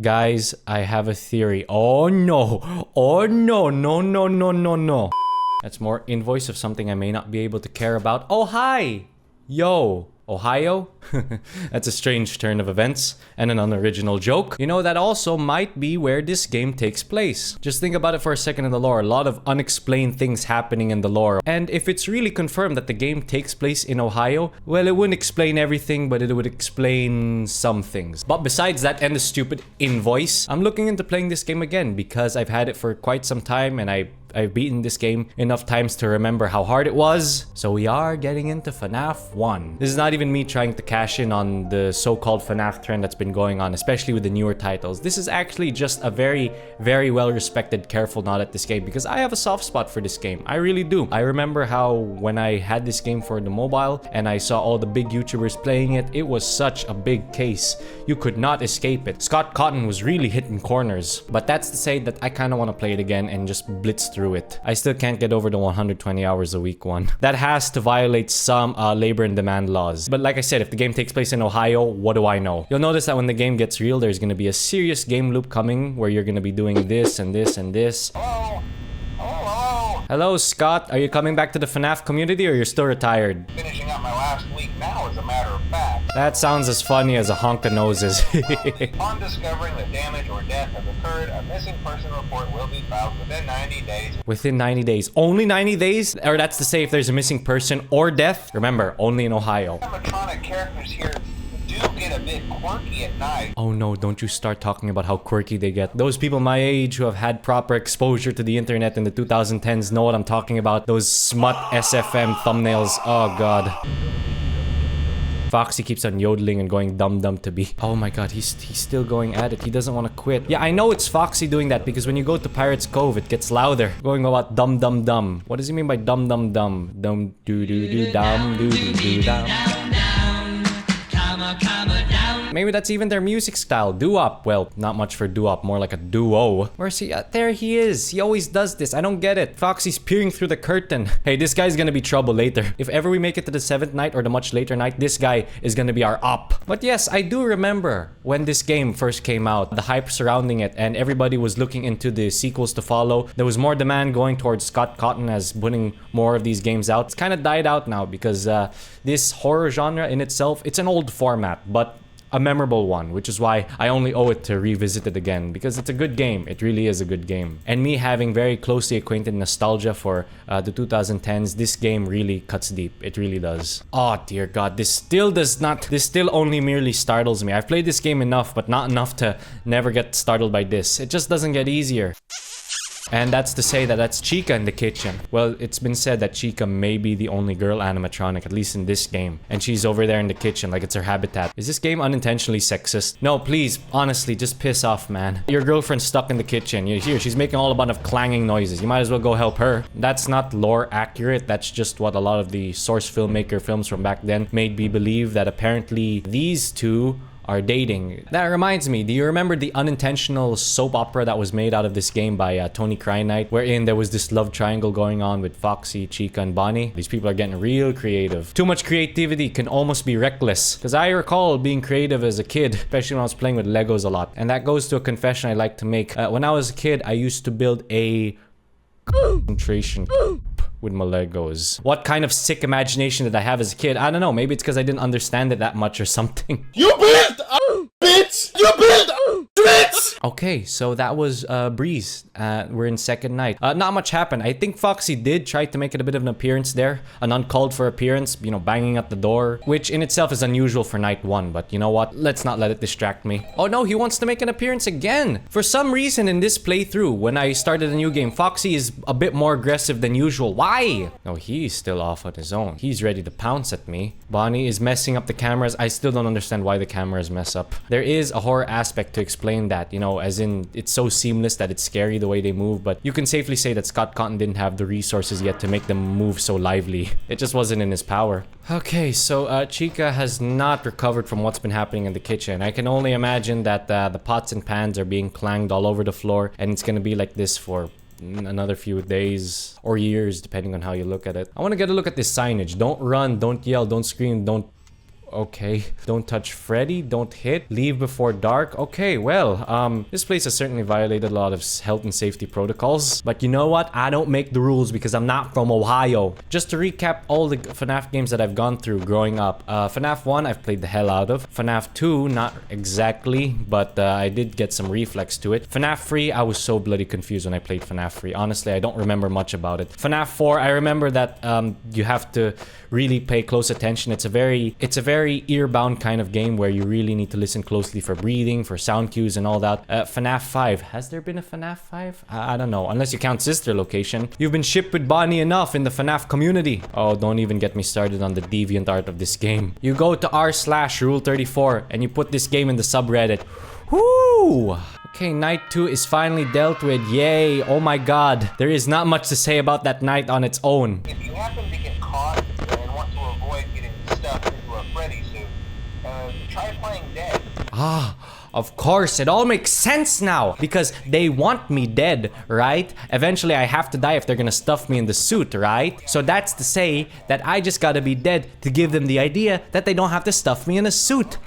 Guys, I have a theory. Oh no. Oh no, no, no, no, no, no. That's more invoice of something I may not be able to care about. Oh, hi. Yo. Ohio? That's a strange turn of events and an unoriginal joke. You know, that also might be where this game takes place. Just think about it for a second in the lore. A lot of unexplained things happening in the lore. And if it's really confirmed that the game takes place in Ohio, well, it wouldn't explain everything, but it would explain some things. But besides that and the stupid invoice, I'm looking into playing this game again because I've had it for quite some time and I've beaten this game enough times to remember how hard it was. So we are getting into Fnaf 1. This is not even me trying to cash in on the so-called Fnaf trend that's been going on, especially with the newer titles. This is actually just a very, very well-respected careful nod at this game because I have a soft spot for this game. I really do. I remember how when I had this game for the mobile and I saw all the big YouTubers playing it, it was such a big case. You could not escape it. Cawthon was really hitting corners. But that's to say that I kind of want to play it again and just blitz through it. I still can't get over the 120 hours a week one. That has to violate some labor and demand laws. But like I said, if the game takes place in Ohio, what do I know? You'll notice that when the game gets real, there's going to be a serious game loop coming where you're going to be doing this and this and this. Hello? Hello? Hello, Scott. Are you coming back to the Fnaf community or you're still retired? Finishing up my last week now, as a matter of fact. That sounds as funny as a honk of noses. Upon discovering that damage or death has occurred, a missing person report will be filed within 90 days. Within 90 days. Only 90 days? Or that's to say if there's a missing person or death? Remember, only in Ohio. Animatronic characters here do get a bit quirky at night. Oh no, don't you start talking about how quirky they get. Those people my age who have had proper exposure to the internet in the 2010s know what I'm talking about. Those smut SFM thumbnails. Oh god. Foxy keeps on yodeling and going dum-dum to be. Oh my god, he's still going at it. He doesn't want to quit. Yeah, I know it's Foxy doing that because when you go to Pirates Cove, it gets louder. Going about dum-dum-dum. What does he mean by dum-dum-dum? Dum-doo-doo-doo-dum-doo-doo-dum. Maybe that's even their music style. Doo-wop. Well, not much for doo-wop, more like a duo. Where's he? There he is. He always does this. I don't get it. Foxy's peering through the curtain. Hey, this guy's gonna be trouble later. If ever we make it to the 7th night or the much later night, this guy is gonna be our op. But yes, I do remember when this game first came out, the hype surrounding it, and everybody was looking into the sequels to follow. There was more demand going towards Cawthon as putting more of these games out. It's kind of died out now because this horror genre in itself, it's an old format, but a memorable one, which is why I only owe it to revisit it again because it's a good game. It really is a good game. And me having very closely acquainted nostalgia for the 2010s, this game really cuts deep. It really does. Oh dear god, this still only merely startles me. I've played this game enough, but not enough to never get startled by this. It just doesn't get easier. And that's to say that that's Chica in the kitchen. Well, it's been said that Chica may be the only girl animatronic, at least in this game. And she's over there in the kitchen like it's her habitat. Is this game unintentionally sexist? No, please, honestly, just piss off, man. Your girlfriend's stuck in the kitchen. You hear, she's making all a bunch of clanging noises. You might as well go help her. That's not lore accurate. That's just what a lot of the source filmmaker films from back then made me believe, that apparently these two are dating. That reminds me, do you remember the unintentional soap opera that was made out of this game by Tony Kreinite, wherein there was this love triangle going on with Foxy, Chica, and Bonnie? These people are getting real creative. Too much creativity can almost be reckless. Because I recall being creative as a kid, especially when I was playing with Legos a lot. And that goes to a confession I like to make. When I was a kid, I used to build a concentration with my Legos. What kind of sick imagination did I have as a kid? I don't know. Maybe it's because I didn't understand it that much or something. You built a bitch! You built a bitch! Okay, so that was Breeze. We're in 2nd night. Not much happened. I think Foxy did try to make it a bit of an appearance there. An uncalled for appearance, you know, banging at the door. Which in itself is unusual for night 1. But you know what? Let's not let it distract me. Oh no, he wants to make an appearance again. For some reason in this playthrough, when I started a new game, Foxy is a bit more aggressive than usual. Why? No, he's still off on his own. He's ready to pounce at me. Bonnie is messing up the cameras. I still don't understand why the cameras mess up. There is a horror aspect to explain that, you know, as in it's so seamless that it's scary the way they move, but you can safely say that Cawthon didn't have the resources yet to make them move so lively. It just wasn't in his power. Okay, so Chica has not recovered from what's been happening in the kitchen. I can only imagine that the pots and pans are being clanged all over the floor, and it's gonna be like this for another few days or years, depending on how you look at it. I want to get a look at this signage. Don't run, don't yell, don't scream, don't Okay. Don't touch Freddy. Don't hit. Leave before dark. Okay, well, this place has certainly violated a lot of health and safety protocols. But you know what? I don't make the rules because I'm not from Ohio. Just to recap all the FNAF games that I've gone through growing up. FNAF 1, I've played the hell out of. FNAF 2, not exactly, but I did get some reflex to it. FNAF 3, I was so bloody confused when I played FNAF 3. Honestly, I don't remember much about it. FNAF 4, I remember that you have to really pay close attention. It's a very ear-bound kind of game where you really need to listen closely for breathing, for sound cues and all that. FNAF 5, has there been a FNAF 5? I don't know, unless you count Sister Location. You've been shipped with Bonnie enough in the FNAF community. Oh, don't even get me started on the deviant art of this game. You go to r/rule34 and you put this game in the subreddit. Whoo! Okay, night 2 is finally dealt with. Yay! Oh my god. There is not much to say about that night on its own. If you happen to get caught and want to avoid getting stuffed into a Freddy suit, try playing dead. Ah, of course, it all makes sense now because they want me dead, right? Eventually I have to die if they're gonna stuff me in the suit, right? So that's to say that I just gotta be dead to give them the idea that they don't have to stuff me in a suit.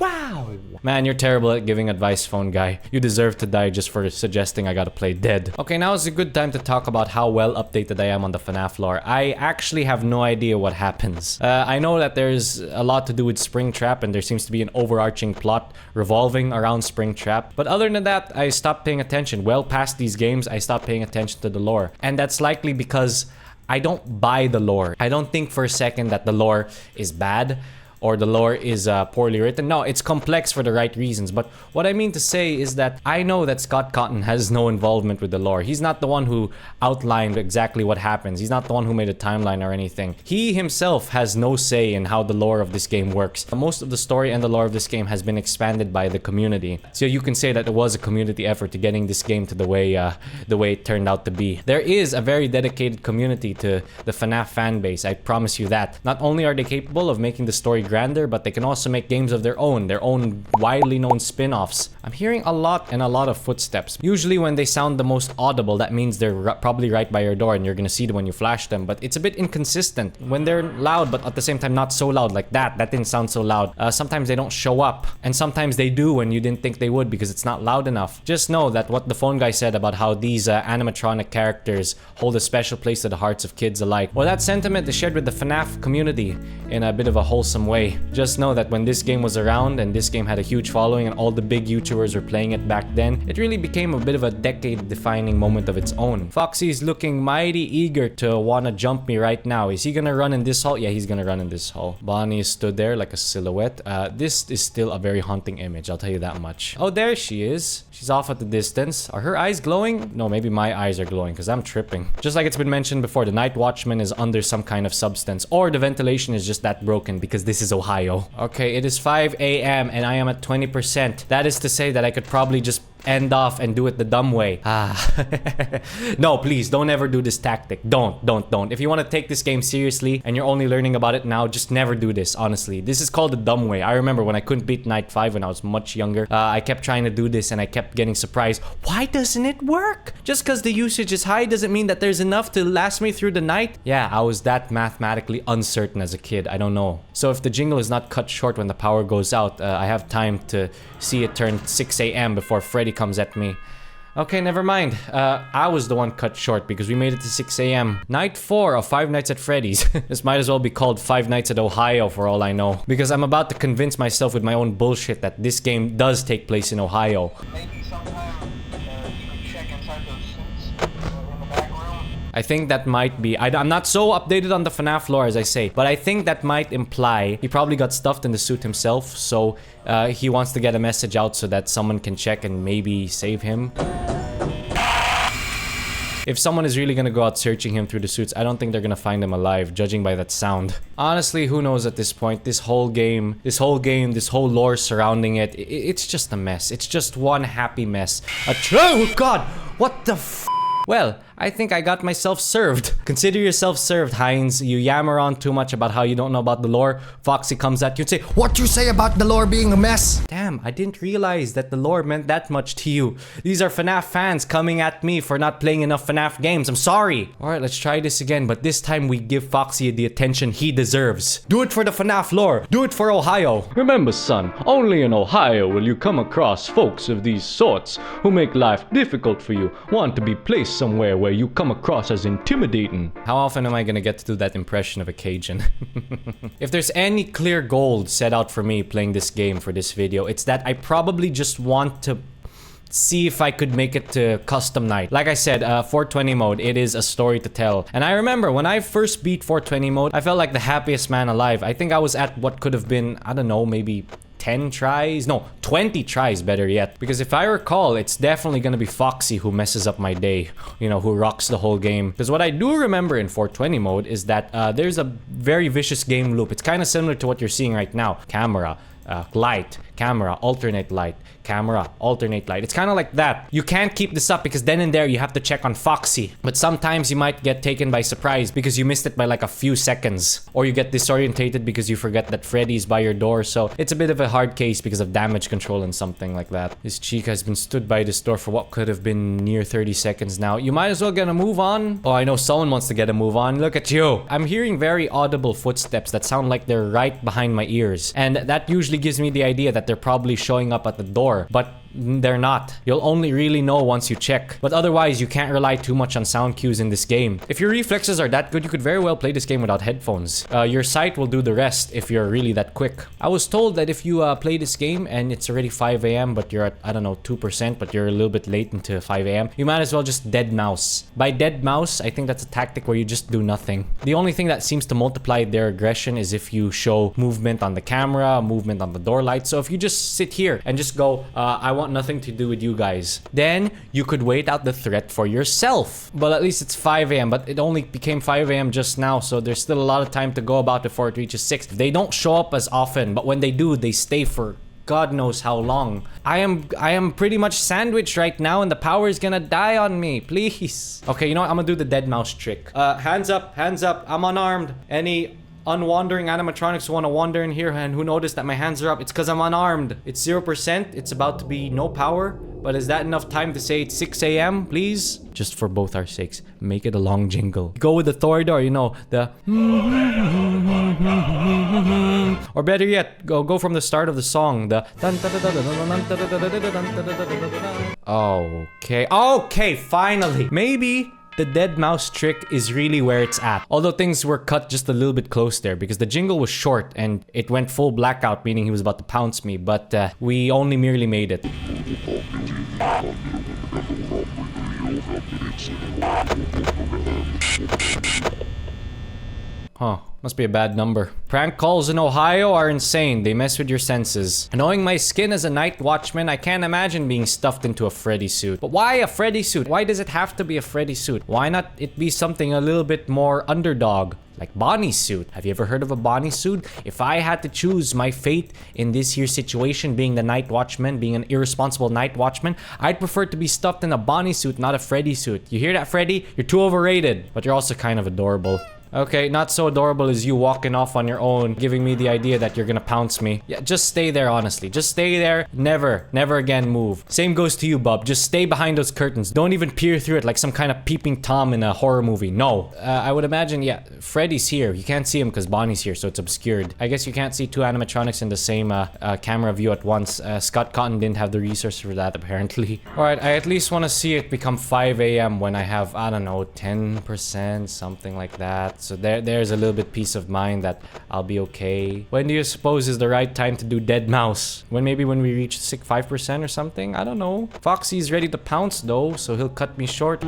Wow. Man, you're terrible at giving advice, phone guy. You deserve to die just for suggesting I gotta play dead. Okay, now is a good time to talk about how well updated I am on the FNAF lore. I actually have no idea what happens. I know that there's a lot to do with Springtrap and there seems to be an overarching plot revolving around Springtrap. But other than that, I stopped paying attention. Well past these games, I stopped paying attention to the lore. And that's likely because I don't buy the lore. I don't think for a second that the lore is bad or the lore is poorly written. No, it's complex for the right reasons. But what I mean to say is that I know that Scott Cawthon has no involvement with the lore. He's not the one who outlined exactly what happens. He's not the one who made a timeline or anything. He himself has no say in how the lore of this game works. Most of the story and the lore of this game has been expanded by the community. So you can say that it was a community effort to getting this game to the way it turned out to be. There is a very dedicated community to the FNAF fan base. I promise you that. Not only are they capable of making the story grander, but they can also make games of their own widely known spin-offs. I'm hearing a lot of footsteps. Usually when they sound the most audible, that means they're probably right by your door and you're gonna see them when you flash them, but it's a bit inconsistent. When they're loud, but at the same time not so loud, like that didn't sound so loud. Sometimes they don't show up, and sometimes they do when you didn't think they would because it's not loud enough. Just know that what the phone guy said about how these animatronic characters hold a special place to the hearts of kids alike, well, that sentiment is shared with the FNAF community in a bit of a wholesome way. Just know that when this game was around and this game had a huge following and all the big YouTubers were playing it back then, it really became a bit of a decade-defining moment of its own. Foxy's looking mighty eager to wanna jump me right now. Is he gonna run in this hall? Yeah, he's gonna run in this hall. Bonnie stood there like a silhouette. This is still a very haunting image, I'll tell you that much. Oh, there she is. She's off at the distance. Are her eyes glowing? No, maybe my eyes are glowing because I'm tripping. Just like it's been mentioned before, the night watchman is under some kind of substance, or the ventilation is just that broken because this is Ohio. Okay, it is 5 a.m. and I am at 20%. That is to say that I could probably just end off and do it the dumb way. No, please don't ever do this tactic. Don't. If you want to take this game seriously and you're only learning about it now, just never do this, honestly. This is called the dumb way. I remember when I couldn't beat Night 5 when I was much younger, I kept trying to do this and I kept getting surprised. Why doesn't it work? Just because the usage is high doesn't mean that there's enough to last me through the night? Yeah, I was that mathematically uncertain as a kid. I don't know. So if the jingle is not cut short when the power goes out, I have time to see it turn 6 a.m. before Freddy comes at me. Okay, never mind. I was the one cut short because we made it to 6 a.m. Night 4 of Five Nights at Freddy's. This might as well be called Five Nights at Ohio for all I know. Because I'm about to convince myself with my own bullshit that this game does take place in Ohio. Maybe sometime you can check inside those suits in the back room. I think that might be... I'm not so updated on the FNAF lore as I say, but I think that might imply he probably got stuffed in the suit himself, so he wants to get a message out so that someone can check and maybe save him. If someone is really gonna go out searching him through the suits, I don't think they're gonna find him alive, judging by that sound. Honestly, who knows at this point? This whole lore surrounding it, it's just a mess. It's just one happy mess. Oh god! What the f? Well, I think I got myself served. Consider yourself served, Heinz. You yammer on too much about how you don't know about the lore. Foxy comes at you and say, "What you say about the lore being a mess?" Damn, I didn't realize that the lore meant that much to you. These are Fnaf fans coming at me for not playing enough Fnaf games. I'm sorry. Alright, let's try this again, but this time we give Foxy the attention he deserves. Do it for the Fnaf lore. Do it for Ohio. Remember, son, only in Ohio will you come across folks of these sorts who make life difficult for you, want to be placed somewhere where you come across as intimidating. How often am I gonna get to do that impression of a Cajun? If there's any clear goal set out for me playing this game for this video, it's that I probably just want to see if I could make it to custom night. Like I said, 420 mode, it is a story to tell. And I remember when I first beat 420 mode, I felt like the happiest man alive. I think I was at what could have been, I don't know, maybe 10 tries? No, 20 tries, better yet. Because if I recall, it's definitely gonna be Foxy who messes up my day. You know, who rocks the whole game. Because what I do remember in 420 mode is that there's a very vicious game loop. It's kind of similar to what you're seeing right now. Camera, light, camera, alternate light, camera, alternate light. It's kind of like that. You can't keep this up because then and there you have to check on Foxy. But sometimes you might get taken by surprise because you missed it by like a few seconds. Or you get disorientated because you forget that Freddy's by your door. So it's a bit of a hard case because of damage control and something like that. This chica has been stood by this door for what could have been near 30 seconds now. You might as well get a move on. Oh, I know someone wants to get a move on. Look at you. I'm hearing very audible footsteps that sound like they're right behind my ears. And that usually gives me the idea that they're probably showing up at the door. But they're not. You'll only really know once you check. But otherwise, you can't rely too much on sound cues in this game. If your reflexes are that good, you could very well play this game without headphones. Your sight will do the rest if you're really that quick. I was told that if you play this game and it's already 5 a.m. but you're at, I don't know, 2%, but you're a little bit late into 5 a.m., you might as well just dead mouse. By dead mouse, I think that's a tactic where you just do nothing. The only thing that seems to multiply their aggression is if you show movement on the camera, movement on the door light. So if you just sit here and just go, I want nothing to do with you guys, then you could wait out the threat for yourself. But at least it's 5 a.m. But it only became 5 a.m. just now, so there's still a lot of time to go about before it reaches 6. They don't show up as often, but when they do, they stay for God knows how long. I am pretty much sandwiched right now and the power is gonna die on me. Please. Okay, you know what? I'm gonna do the dead mouse trick. Hands up, hands up. I'm unarmed. Any unwandering animatronics who want to wander in here and who noticed that my hands are up, it's because I'm unarmed. It's 0%. It's about to be no power. But is that enough time to say it's 6 a.m., please? Just for both our sakes, make it a long jingle. Go with the Toreador, you know, the... Or better yet, go from the start of the song, the... Okay, finally. Maybe the dead mouse trick is really where it's at. Although things were cut just a little bit close there because the jingle was short and it went full blackout, meaning he was about to pounce me, but we only merely made it. Huh. Must be a bad number. Prank calls in Ohio are insane. They mess with your senses. Knowing my skin as a night watchman, I can't imagine being stuffed into a Freddy suit. But why a Freddy suit? Why does it have to be a Freddy suit? Why not it be something a little bit more underdog? Like Bonnie's suit. Have you ever heard of a Bonnie suit? If I had to choose my fate in this here situation, being the night watchman, being an irresponsible night watchman, I'd prefer to be stuffed in a Bonnie suit, not a Freddy suit. You hear that, Freddy? You're too overrated. But you're also kind of adorable. Okay, not so adorable as you walking off on your own, giving me the idea that you're gonna pounce me. Yeah, just stay there, honestly. Just stay there. Never again move. Same goes to you, bub. Just stay behind those curtains. Don't even peer through it like some kind of peeping Tom in a horror movie. No. I would imagine, yeah, Freddy's here. You can't see him because Bonnie's here, so it's obscured. I guess you can't see two animatronics in the same camera view at once. Scott Cawthon didn't have the resources for that, apparently. Alright, I at least want to see it become 5 a.m. when I have, I don't know, 10%, something like that. So there's a little bit peace of mind that I'll be okay. When do you suppose is the right time to do dead mouse? Maybe when we reach 5% or something? I don't know. Foxy's ready to pounce though, so he'll cut me short.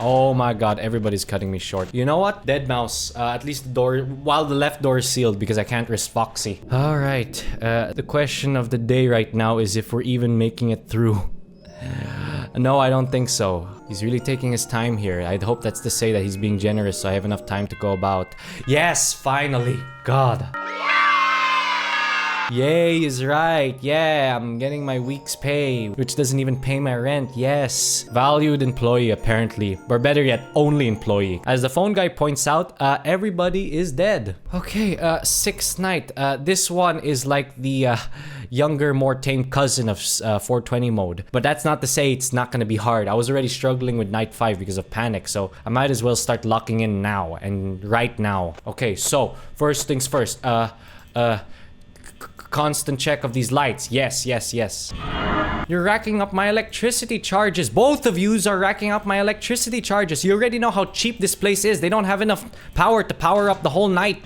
Oh my god, everybody's cutting me short. You know what? Dead mouse. At least the door, while the left door is sealed because I can't risk Foxy. Alright, the question of the day right now is if we're even making it through. No, I don't think so. He's really taking his time here. I'd hope that's to say that he's being generous so I have enough time to go about. Yes, finally. God. Yay is right. Yeah, I'm getting my week's pay, which doesn't even pay my rent. Yes. Valued employee, apparently. Or better yet, only employee. As the phone guy points out, everybody is dead. Okay, sixth night. This one is like the younger, more tame cousin of 420 mode. But that's not to say it's not gonna be hard. I was already struggling with night 5 because of panic, so I might as well start locking in now and right now. Okay, so first things first. Constant check of these lights. Yes, yes, yes. You're racking up my electricity charges. Both of yous are racking up my electricity charges. You already know how cheap this place is. They don't have enough power to power up the whole night.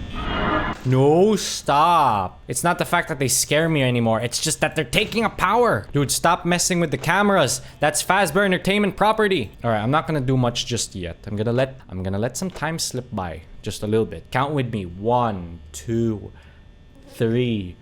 No, stop. It's not the fact that they scare me anymore. It's just that they're taking up power. Dude, stop messing with the cameras. That's Fazbear Entertainment property. All right, I'm not gonna do much just yet. I'm gonna let some time slip by. Just a little bit. Count with me. 1, 2, 3,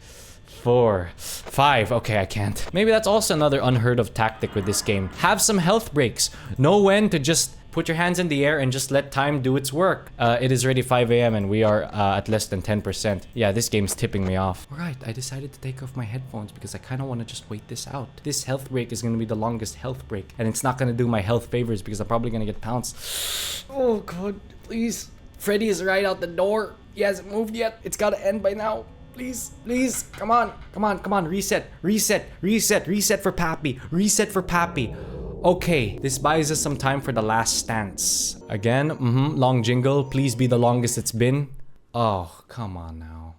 4, 5. Okay, I can't. Maybe that's also another unheard of tactic with this game. Have some health breaks. Know when to just put your hands in the air and just let time do its work. It is already 5 a.m. and we are at less than 10%. Yeah, this game's tipping me off. All right, I decided to take off my headphones because I kind of want to just wait this out. This health break is going to be the longest health break, and it's not going to do my health favors because I'm probably going to get pounced. Oh God, please. Freddy is right out the door. He hasn't moved yet. It's got to end by now. Please, please, come on, come on, come on, reset, reset, reset, reset for Pappy, reset for Pappy. Okay, this buys us some time for the last stance. Again, long jingle, please be the longest it's been. Oh, come on now.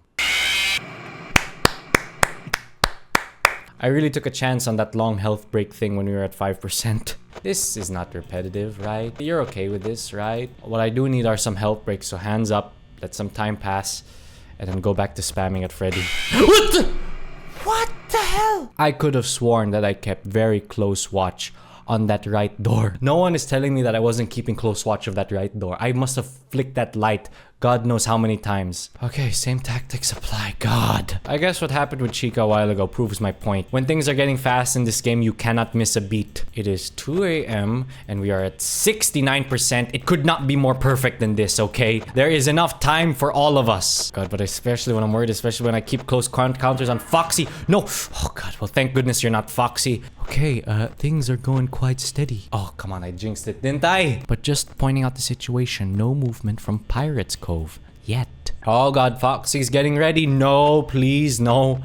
I really took a chance on that long health break thing when we were at 5%. This is not repetitive, right? You're okay with this, right? What I do need are some health breaks, so hands up, let some time pass, and then go back to spamming at Freddy. What the hell? I could have sworn that I kept very close watch on that right door. No one is telling me that I wasn't keeping close watch of that right door. I must have flicked that light God knows how many times. Okay, same tactics apply. God. I guess what happened with Chica a while ago proves my point. When things are getting fast in this game, you cannot miss a beat. It is 2 a.m. and we are at 69%. It could not be more perfect than this, okay? There is enough time for all of us. God, but especially when I'm worried, especially when I keep close counters on Foxy. No! Oh God, well thank goodness you're not Foxy. Okay, things are going quite steady. Oh, come on, I jinxed it, didn't I? But just pointing out the situation, no movement from Pirates Cove yet. Oh God, Foxy's getting ready. No, please, no.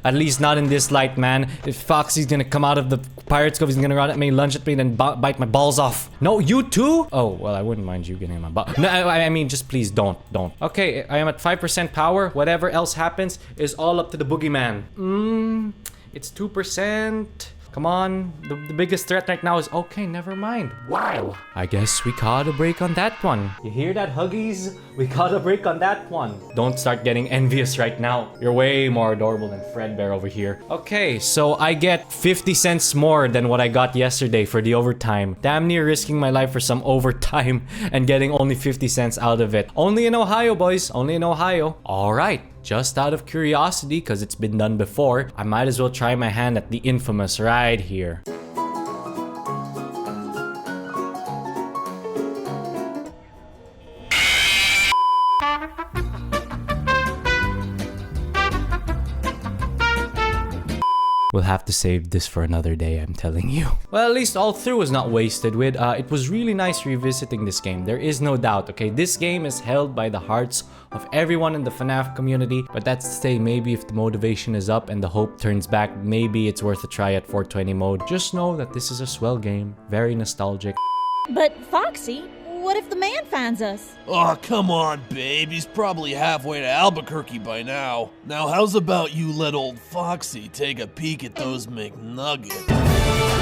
At least not in this light, man. If Foxy's gonna come out of the Pirates Cove, he's gonna run at me, lunge at me, then bite my balls off. No, you too? Oh, well, I wouldn't mind you getting my butt. No, I mean, just please don't. Okay, I am at 5% power. Whatever else happens is all up to the boogeyman. It's 2%. Come on, the biggest threat right now is okay, never mind. Wow. I guess we caught a break on that one. You hear that, Huggies? We caught a break on that one. Don't start getting envious right now. You're way more adorable than Fredbear over here. Okay, so I get 50 cents more than what I got yesterday for the overtime. Damn near risking my life for some overtime and getting only 50 cents out of it. Only in Ohio, boys. Only in Ohio. All right. Just out of curiosity, because it's been done before, I might as well try my hand at the infamous right here. We'll have to save this for another day, I'm telling you. Well, at least all through was not wasted with. It was really nice revisiting this game. There is no doubt, okay? This game is held by the hearts of everyone in the Fnaf community. But that's to say, maybe if the motivation is up and the hope turns back, maybe it's worth a try at 420 mode. Just know that this is a swell game. Very nostalgic. But Foxy, what if the man finds us? Oh, come on, babe. He's probably halfway to Albuquerque by now. Now, how's about you let old Foxy take a peek at those McNuggets?